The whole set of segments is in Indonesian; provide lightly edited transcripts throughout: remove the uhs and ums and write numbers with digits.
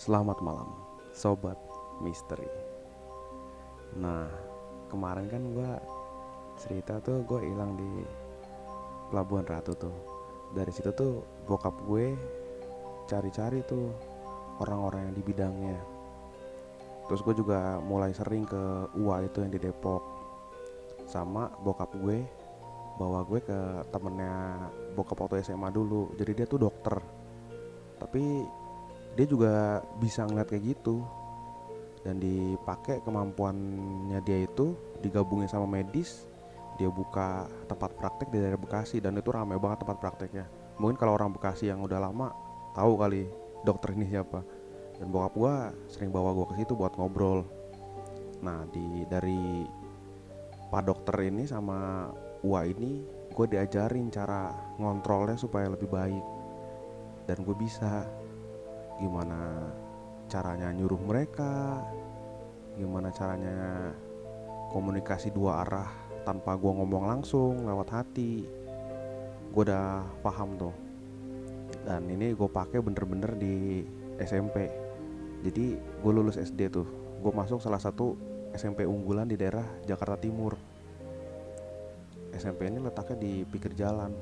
Selamat malam, sobat misteri. Nah, kemarin kan gue cerita tuh gue hilang di Pelabuhan Ratu tuh. Dari situ tuh bokap gue cari-cari tuh orang-orang yang di bidangnya. Terus gue juga mulai sering ke UA itu yang di Depok. Sama bokap gue bawa gue ke temennya bokap waktu SMA dulu. Jadi dia tuh dokter. Tapi dia juga bisa ngeliat kayak gitu, dan dipakai kemampuannya dia itu digabungin sama medis. Dia buka tempat praktek di daerah Bekasi, dan itu ramai banget tempat prakteknya. Mungkin kalau orang Bekasi yang udah lama tahu kali dokter ini siapa. Dan bokap gua sering bawa gua ke situ buat ngobrol. Nah, dari pak dokter ini sama Wah ini gue diajarin cara ngontrolnya supaya lebih baik. Dan gue bisa gimana caranya nyuruh mereka, gimana caranya komunikasi dua arah tanpa gue ngomong langsung lewat hati. Gue udah paham tuh, dan ini gue pakai bener-bener di SMP. Jadi gue lulus SD tuh, gue masuk salah satu SMP unggulan di daerah Jakarta Timur. SMP ini letaknya di pinggir jalan,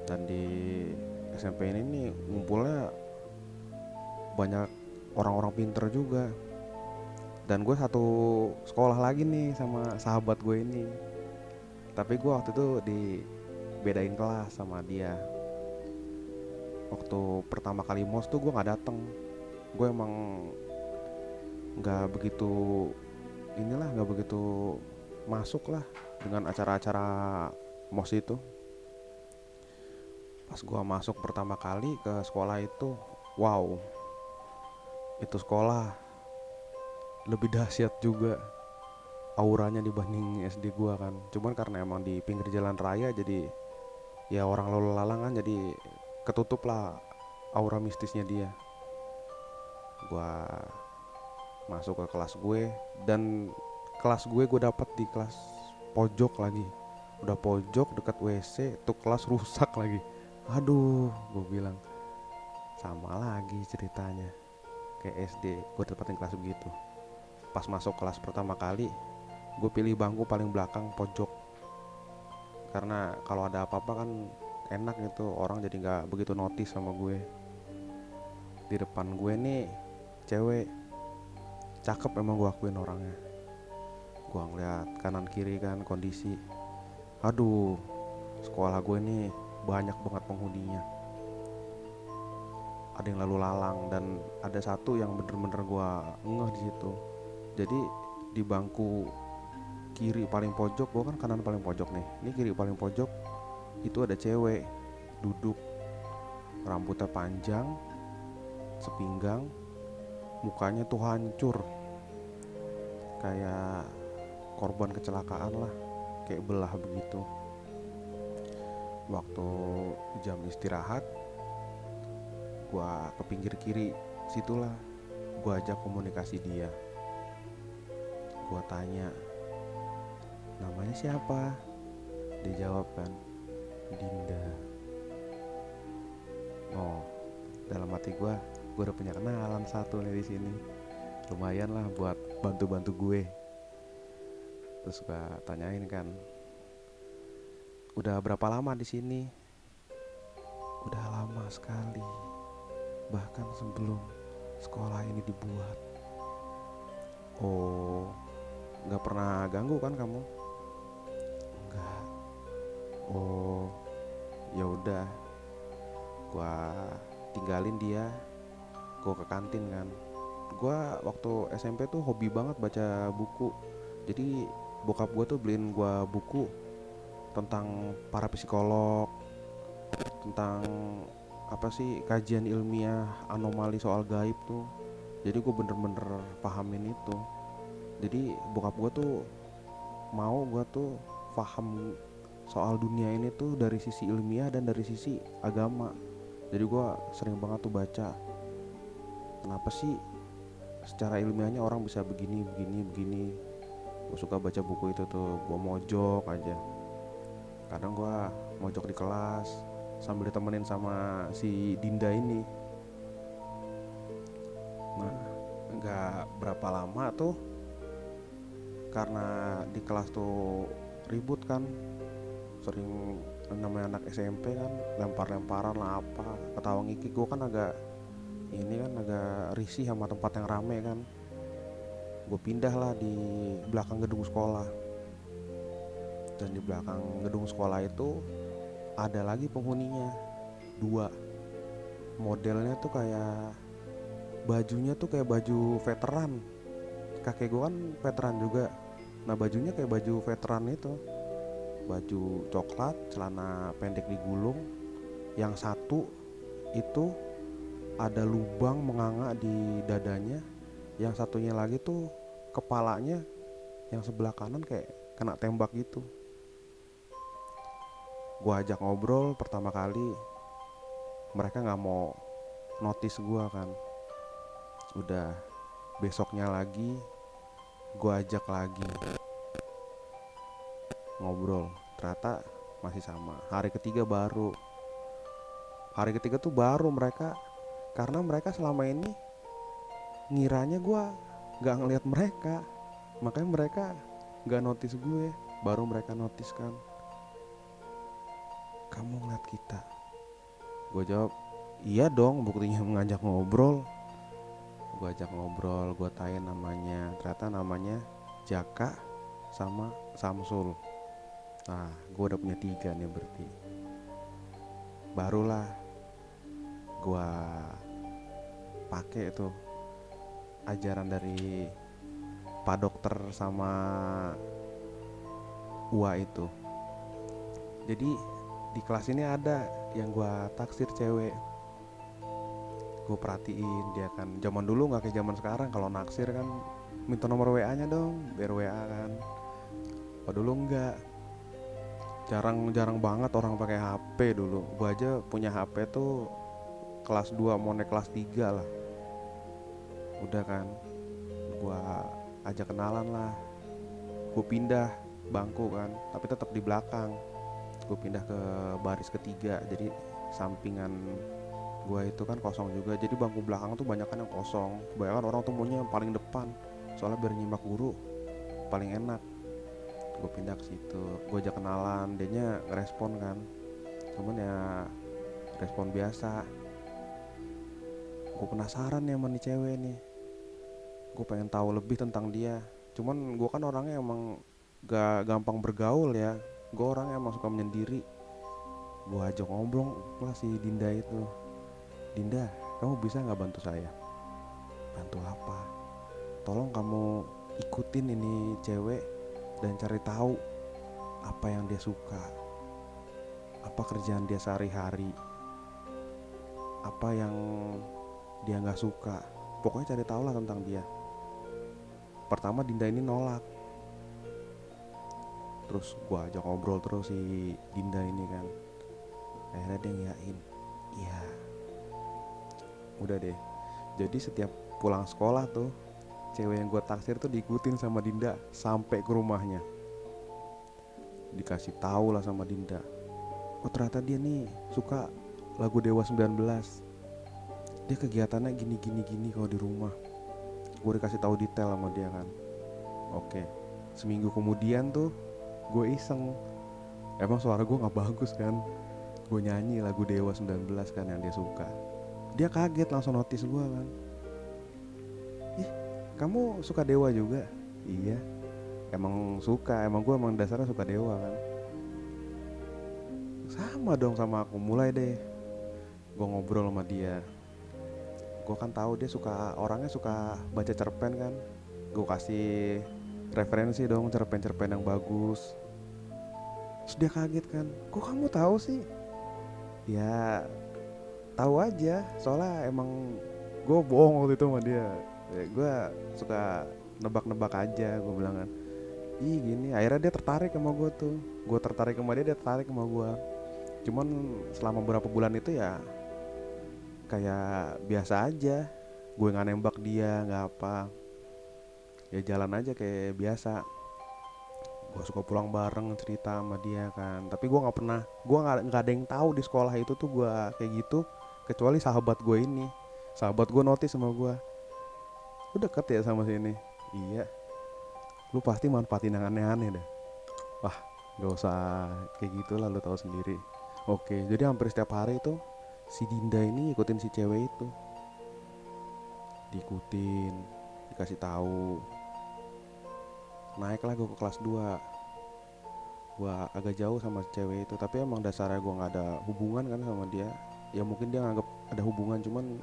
dan di SMP ini nih ngumpulnya banyak orang-orang pinter juga. Dan gue satu sekolah lagi nih sama sahabat gue ini, tapi gue waktu itu dibedain kelas sama dia. Waktu pertama kali mos tuh gue nggak dateng. Gue emang nggak begitu nggak begitu masuk lah dengan acara-acara mos itu. Pas gue masuk pertama kali ke sekolah itu, wow, itu sekolah lebih dahsyat juga auranya dibanding SD gua kan. Cuman karena emang di pinggir jalan raya, jadi ya orang lalu lalang kan, jadi ketutup lah aura mistisnya dia. Gua masuk ke kelas gue, dan kelas gue dapet di kelas pojok lagi. Udah pojok dekat WC, tuh kelas rusak lagi. Aduh, gue bilang sama lagi ceritanya kayak SD gue dapetin kelas begitu. Pas masuk kelas pertama kali, gue pilih bangku paling belakang pojok, karena kalau ada apa-apa kan enak gitu, orang jadi nggak begitu notice sama gue. Di depan gue nih cewek cakep, emang gue akuin orangnya. Gue ngeliat kanan kiri kan kondisi, aduh, sekolah gue nih banyak banget penghuninya, ada yang lalu lalang, dan ada satu yang bener-bener gue ngeh di situ. Jadi di bangku kiri paling pojok, gue kan kanan paling pojok nih, ini kiri paling pojok itu ada cewek duduk, rambutnya panjang sepinggang, mukanya tuh hancur kayak korban kecelakaan lah, kayak belah begitu. Waktu jam istirahat, gua ke pinggir kiri situlah, gua ajak komunikasi dia. Gua tanya namanya siapa, dia jawab kan Dinda. Oh, dalam hati gue udah punya kenalan satu nih di sini, lumayan lah buat bantu-bantu gue. Terus gue tanyain kan, udah berapa lama di sini? Udah lama sekali, bahkan sebelum sekolah ini dibuat. Oh, nggak pernah ganggu kan kamu? Enggak. Oh, ya udah. Gua tinggalin dia, gua ke kantin kan. Gua waktu SMP tuh hobi banget baca buku. Jadi bokap gua tuh beliin gua buku tentang para psikolog, tentang apa sih, kajian ilmiah anomali soal gaib tuh. Jadi gua bener-bener pahamin itu. Jadi bokap gua tuh mau gua tuh paham soal dunia ini tuh dari sisi ilmiah dan dari sisi agama. Jadi gue sering banget tuh baca, kenapa sih secara ilmiahnya orang bisa begini begini begini. Gue suka baca buku itu tuh, gue mojok aja. Kadang gue mojok di kelas sambil ditemenin sama si Dinda ini. Nah, nggak berapa lama tuh, karena di kelas tuh ribut kan, sering namanya anak SMP kan, lempar-lemparan lah apa, ketawa ngiki. Gue kan agak risih sama tempat yang rame kan. Gue pindah lah di belakang gedung sekolah. Dan di belakang gedung sekolah itu ada lagi penghuninya, dua. Modelnya tuh kayak bajunya tuh kayak baju veteran. Kakek gue kan veteran juga. Nah bajunya kayak baju veteran itu, baju coklat, celana pendek digulung. Yang satu itu ada lubang menganga di dadanya. Yang satunya lagi tuh kepalanya yang sebelah kanan kayak kena tembak gitu. Gue ajak ngobrol pertama kali, mereka gak mau notice gue kan. Udah besoknya lagi gue ajak lagi ngobrol, ternyata masih sama. Hari ketiga tuh baru mereka, karena mereka selama ini ngiranya gue gak ngeliat mereka, makanya mereka gak notice gue. Baru mereka notice kan, kamu ngeliat kita. Gue jawab, iya dong, buktinya mengajak ngobrol. Gue ajak ngobrol, gue tanya namanya. Ternyata namanya Jaka sama Samsul. Nah, gue udah punya 3 nih berarti. Barulah gue pakai tuh ajaran dari Pak Dokter sama Ua itu. Jadi di kelas ini ada yang gue taksir cewek. Gue perhatiin dia kan, zaman dulu nggak kayak zaman sekarang. Kalau naksir kan minta nomor WA-nya dong, biar WA kan. Kalau dulu enggak, jarang banget orang pakai HP dulu. Gue aja punya HP tuh kelas 2 mau naik kelas 3 lah. Udah kan, gue ajak kenalan lah. Gue pindah bangku kan, tapi tetap di belakang. Gue pindah ke baris ketiga, jadi sampingan gue itu kan kosong juga. Jadi bangku belakang tuh banyak kan yang kosong. Kebanyakan orang tuh maunya yang paling depan, soalnya biar nyimak guru paling enak. Gue pindah ke situ, gue ajak kenalan, dianya ngerespon kan, cuman ya respon biasa. Gue penasaran nih sama nih cewek nih, gue pengen tahu lebih tentang dia. Cuman gue kan orangnya emang gak gampang bergaul ya, gue orangnya emang suka menyendiri. Gue ajak ngobrol lah si Dinda itu. Dinda, kamu bisa gak bantu saya? Bantu apa? Tolong kamu ikutin ini cewek dan cari tahu apa yang dia suka, apa kerjaan dia sehari-hari, apa yang dia gak suka. Pokoknya cari tahu lah tentang dia. Pertama Dinda ini nolak. Terus gue ajak ngobrol terus si Dinda ini kan. Akhirnya dia ngiyain, iya. Udah deh, jadi setiap pulang sekolah tuh cewek yang gue taksir tuh diikutin sama Dinda sampai ke rumahnya. Dikasih tahu lah sama Dinda, oh ternyata dia nih suka lagu Dewa 19. Dia kegiatannya gini kalau di rumah. Gue dikasih tahu detail sama dia kan. Oke, seminggu kemudian tuh gue iseng, emang suara gue nggak bagus kan, gue nyanyi lagu Dewa 19 kan yang dia suka. Dia kaget, langsung notice gue kan. Ih, kamu suka Dewa juga? Iya, emang suka, emang gue emang dasarnya suka Dewa kan. Sama dong sama aku. Mulai deh gue ngobrol sama dia. Gue kan tahu dia suka, orangnya suka baca cerpen kan. Gue kasih referensi dong cerpen-cerpen yang bagus. Terus dia kaget kan, kok kamu tahu sih? Ya tahu aja, soalnya emang gue bohong waktu itu sama dia. Gue suka nebak-nebak aja, gue bilang kan. Ih gini, akhirnya dia tertarik sama gue tuh. Gue tertarik sama dia tertarik sama gue. Cuman selama beberapa bulan itu ya kayak biasa aja. gue nggak nembak dia, nggak apa, ya jalan aja kayak biasa. Gue suka pulang bareng cerita sama dia kan, tapi gue nggak pernah, gue nggak ada yang tahu di sekolah itu tuh gue kayak gitu, kecuali sahabat gue ini. Sahabat gue notice sama gue, lu deket ya sama sini. Iya, lu pasti manfaatin yang aneh-aneh dah. Wah, nggak usah kayak gitulah, lu tahu sendiri. Oke, jadi hampir setiap hari itu si Dinda ini ikutin si cewek itu, diikutin, dikasih tahu. Naiklah gue ke kelas 2, gue agak jauh sama cewek itu, tapi emang dasarnya gue nggak ada hubungan kan sama dia. Ya mungkin dia nganggap ada hubungan, cuman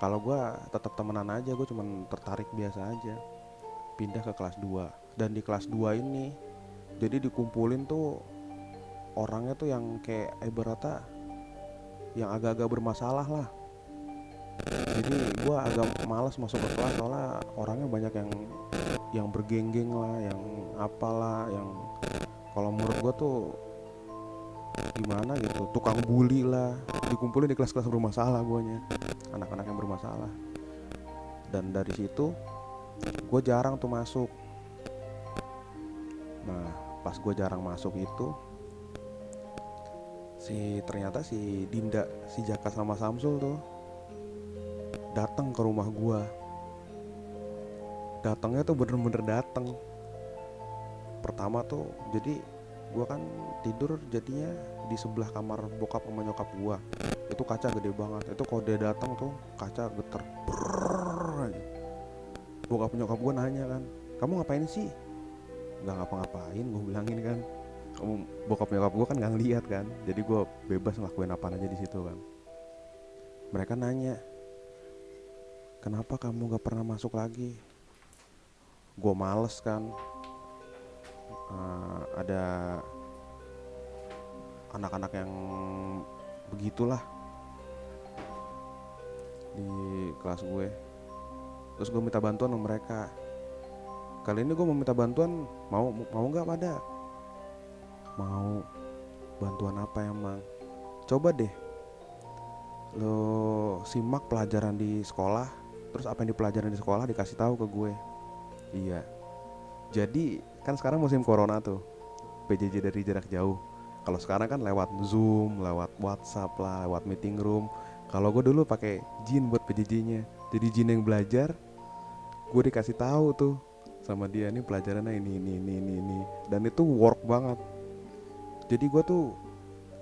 kalau gue tetap temenan aja, gue cuman tertarik biasa aja. Pindah ke kelas 2, dan di kelas 2 ini jadi dikumpulin tuh orangnya tuh yang kayak ibaratnya yang agak-agak bermasalah lah. Jadi gue agak malas masuk ke kelas soalnya orangnya banyak yang bergenggeng lah, yang apalah, yang kalau menurut gue tuh gimana gitu, tukang bully lah. Dikumpulin di kelas-kelas bermasalah guanya, anak-anak yang bermasalah. Dan dari situ gue jarang tuh masuk. Nah, pas gue jarang masuk itu, ternyata si Dinda, si Jaka sama Samsul tuh datang ke rumah gue. Datangnya tuh bener-bener datang. Pertama tuh, jadi gue kan tidur jadinya di sebelah kamar bokap sama nyokap gue. Itu kaca gede banget. Itu kalau dia datang tuh kaca geter. Brrrr. Bokap nyokap gue nanya kan, kamu ngapain sih? Nggak ngapa-ngapain, gue bilangin kan. Kamu, bokap nyokap gue kan nggak ngeliat kan, jadi gue bebas ngelakuin apa aja di situ kan. Mereka nanya, kenapa kamu nggak pernah masuk lagi? Gue males kan. Ada anak-anak yang begitulah di kelas gue. Terus gue minta bantuan sama mereka. Kali ini gue mau minta bantuan, mau nggak pada? Mau. Bantuan apa emang? Coba deh lo simak pelajaran di sekolah, terus apa yang dipelajarin di sekolah dikasih tahu ke gue. Iya. Jadi kan sekarang musim corona tuh, PJJ dari jarak jauh. Kalau sekarang kan lewat Zoom, lewat WhatsApp lah, lewat meeting room. Kalau gue dulu pakai Jin buat PJJ-nya. Jadi Jin yang belajar, gue dikasih tahu tuh sama dia, nih pelajarannya ini. Dan itu work banget. Jadi gue tuh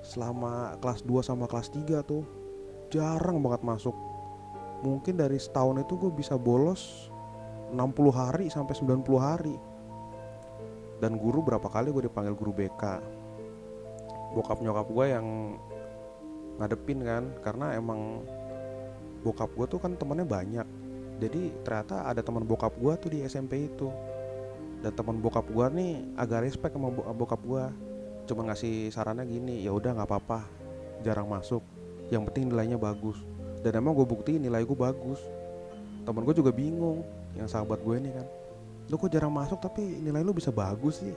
selama kelas 2 sama kelas 3 tuh jarang banget masuk. Mungkin dari setahun itu gue bisa bolos 60 hari sampai 90 hari. Dan guru berapa kali gue dipanggil guru BK. Bokap nyokap gue yang ngadepin kan, karena emang bokap gue tuh kan temennya banyak. Jadi ternyata ada teman bokap gue tuh di SMP itu. Dan teman bokap gue nih agak respect sama bokap gue. Cuma ngasih sarannya gini, ya udah nggak apa-apa, jarang masuk, yang penting nilainya bagus. Dan emang gue buktiin nilai gue bagus. Temen gue juga bingung, yang sahabat gue ini kan, lu kok jarang masuk tapi nilai lu bisa bagus sih?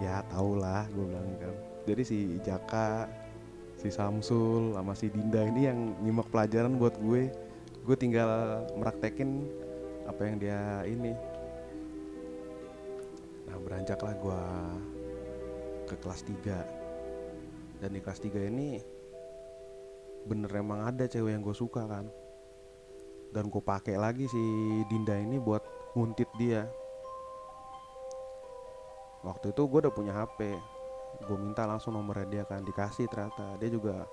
Ya tau lah, gue bilang kan. Jadi si Jaka, si Samsul, sama si Dinda ini yang nyimak pelajaran buat gue. Gue tinggal meraktekin apa yang dia ini. Nah beranjaklah gue ke kelas 3. Dan di kelas 3 ini bener emang ada cewek yang gue suka kan. Dan gue pakai lagi si Dinda ini buat nguntit dia. Waktu itu gue udah punya HP, gue minta langsung nomornya dia kan, dikasih. Ternyata dia juga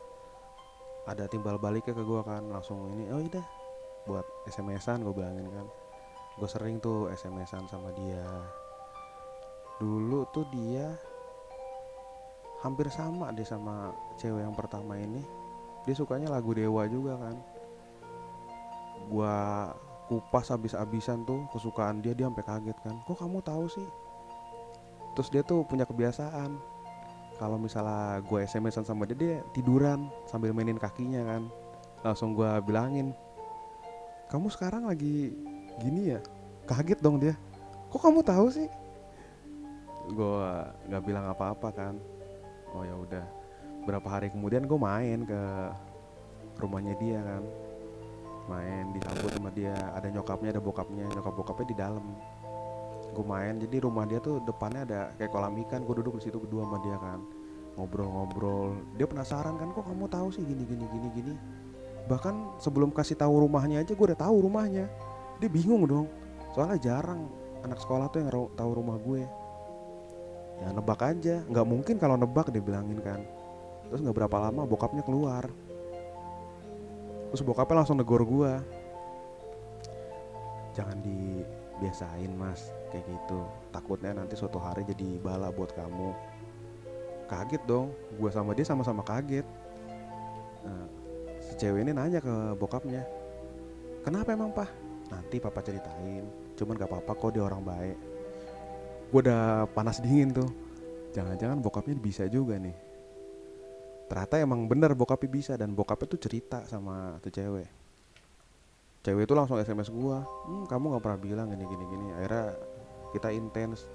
ada timbal baliknya ke gue kan, langsung ini, oh iya buat SMS-an, gue bilangin kan. Gue sering tuh SMS-an sama dia. Dulu tuh dia hampir sama deh sama cewek yang pertama ini. Dia sukanya lagu Dewa juga kan. Gua kupas habis-habisan tuh kesukaan dia sampai kaget kan. Kok kamu tahu sih? Terus dia tuh punya kebiasaan, kalau misalnya gue SMS-an sama dia, dia tiduran sambil mainin kakinya kan. Langsung gue bilangin, kamu sekarang lagi gini ya? Kaget dong dia. Kok kamu tahu sih? Gue nggak bilang apa-apa kan. Oh ya udah. Berapa hari kemudian gue main ke rumahnya dia kan. main disambut sama dia, ada nyokapnya ada bokapnya, nyokap bokapnya di dalam. Gue main, jadi rumah dia tuh depannya ada kayak kolam ikan, gue duduk di situ berdua sama dia kan, ngobrol-ngobrol. Dia penasaran kan, kok kamu tahu sih gini gini gini gini. Bahkan sebelum kasih tahu rumahnya aja gue udah tahu rumahnya. Dia bingung dong, soalnya jarang anak sekolah tuh yang tahu rumah gue. Ya nebak aja, nggak mungkin kalau nebak dia bilangin kan. Terus nggak berapa lama bokapnya keluar, terus bokapnya langsung negor gue, jangan dibiasain mas kayak gitu, takutnya nanti suatu hari jadi bala buat kamu. Kaget dong, gue sama dia sama-sama kaget. Nah, si cewek ini nanya ke bokapnya, kenapa emang pak? Nanti papa ceritain, cuman gak apa-apa kok, dia orang baik. Gue udah panas dingin tuh, jangan-jangan bokapnya bisa juga nih. Ternyata emang bener bokapnya bisa, dan bokapnya tuh cerita sama tuh cewek. Cewek itu langsung SMS gua, kamu nggak pernah bilang gini gini gini. Akhirnya kita intens,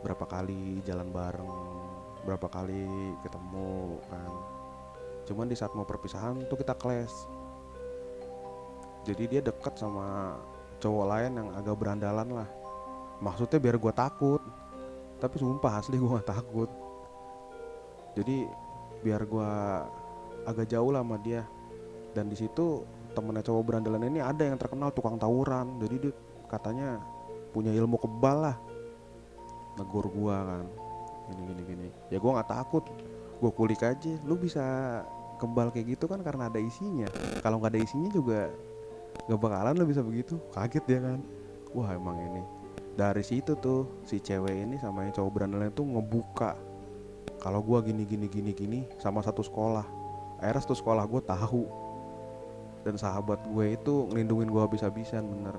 berapa kali jalan bareng, berapa kali ketemu kan. Cuman di saat mau perpisahan tuh kita clash. Jadi dia deket sama cowok lain yang agak berandalan lah. Maksudnya biar gua takut, tapi sumpah asli gua gak takut. Jadi biar gua agak jauh lah sama dia. Dan di situ temennya cowok berandalan ini ada yang terkenal tukang tawuran, jadi dia katanya punya ilmu kebal lah. Negur gua kan, gini gini gini. Ya gua nggak takut, gua kulik aja. Lu bisa kebal kayak gitu kan karena ada isinya. Kalau nggak ada isinya juga gak bakalan lu bisa begitu. Kaget dia kan, wah emang ini. Dari situ tuh si cewek ini sama yang cowok berandalan itu ngebuka kalau gua gini gini gini gini sama satu sekolah. Akhirnya satu sekolah gua tahu. Dan sahabat gue itu ngelindungin gue habis-habisan bener.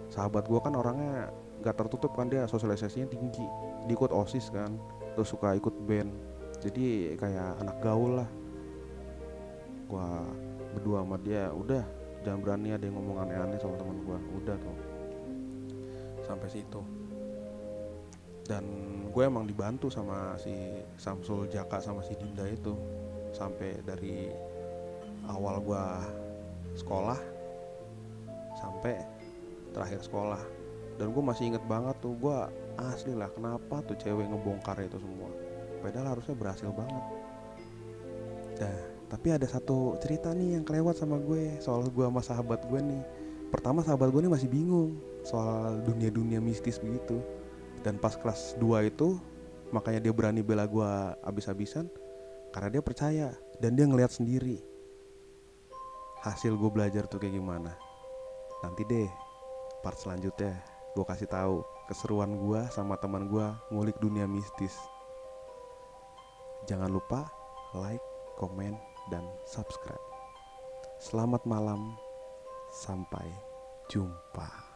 Sahabat gue kan orangnya gak tertutup kan, dia sosialisasinya tinggi, dia ikut OSIS kan, terus suka ikut band, jadi kayak anak gaul lah. Gue berdua sama dia, udah jangan berani ada yang ngomong aneh-aneh sama teman gue, udah tuh sampai situ. Dan gue emang dibantu sama si Samsul Jaka sama si Dinda itu sampai dari awal gua sekolah sampai terakhir sekolah. Dan gue masih inget banget tuh, gue asli lah kenapa tuh cewek ngebongkar itu semua, padahal harusnya berhasil banget. Nah tapi ada satu cerita nih yang kelewat sama gue soal gue sama sahabat gue nih. Pertama sahabat gue nih masih bingung soal dunia-dunia mistis begitu. Dan pas kelas 2 itu makanya dia berani bela gue abis-abisan, karena dia percaya dan dia ngeliat sendiri hasil gue belajar tuh kayak gimana. Nanti deh part selanjutnya gue kasih tahu keseruan gue sama teman gue ngulik dunia mistis. Jangan lupa like, komen, dan subscribe. Selamat malam, sampai jumpa.